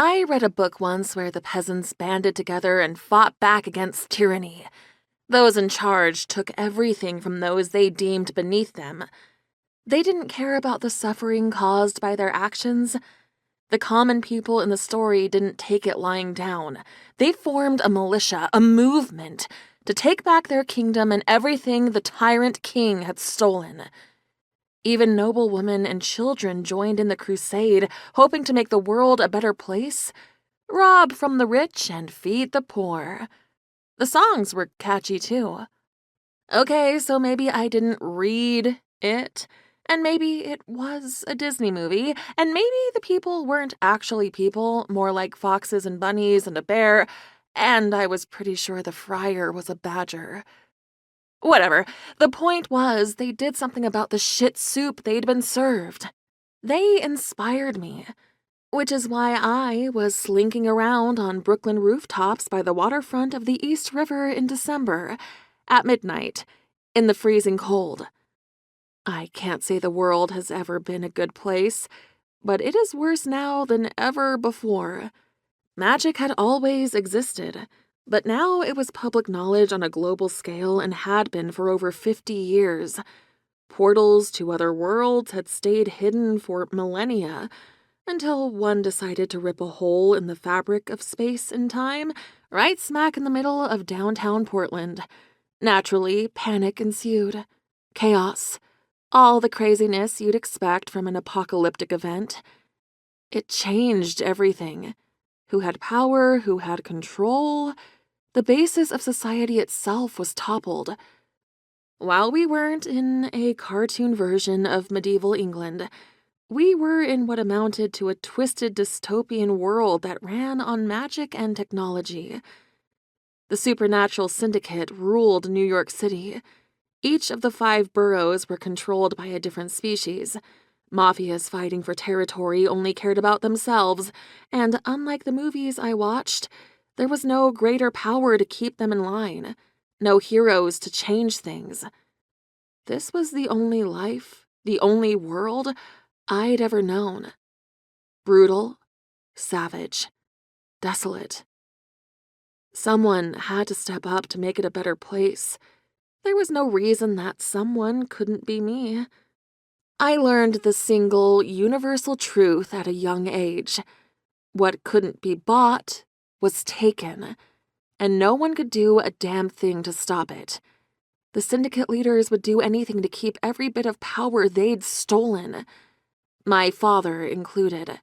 I read a book once where the peasants banded together and fought back against tyranny. Those in charge took everything from those they deemed beneath them. They didn't care about the suffering caused by their actions. The common people in the story didn't take it lying down. They formed a militia, a movement, to take back their kingdom and everything the tyrant king had stolen. Even noble women and children joined in the crusade, hoping to make the world a better place, rob from the rich and feed the poor. The songs were catchy too. Okay, so maybe I didn't read it, and maybe it was a Disney movie, and maybe the people weren't actually people, more like foxes and bunnies and a bear, and I was pretty sure the friar was a badger. Whatever. The point was, they did something about the shit soup they'd been served. They inspired me, which is why I was slinking around on Brooklyn rooftops by the waterfront of the East River in December, at midnight, in the freezing cold. I can't say the world has ever been a good place, but it is worse now than ever before. Magic had always existed, but now it was public knowledge on a global scale and had been for over 50 years. Portals to other worlds had stayed hidden for millennia, until one decided to rip a hole in the fabric of space and time, right smack in the middle of downtown Portland. Naturally, panic ensued. Chaos. All the craziness you'd expect from an apocalyptic event. It changed everything. Who had power, who had control. The basis of society itself was toppled. While we weren't in a cartoon version of medieval England, we were in what amounted to a twisted dystopian world that ran on magic and technology. The Supernatural Syndicate ruled New York City. Each of the 5 boroughs were controlled by a different species. Mafias fighting for territory only cared about themselves, and unlike the movies I watched, there was no greater power to keep them in line, no heroes to change things. This was the only life, the only world I'd ever known. Brutal, savage, desolate. Someone had to step up to make it a better place. There was no reason that someone couldn't be me. I learned the single, universal truth at a young age. What couldn't be bought was taken, and no one could do a damn thing to stop it. The syndicate leaders would do anything to keep every bit of power they'd stolen. My father included.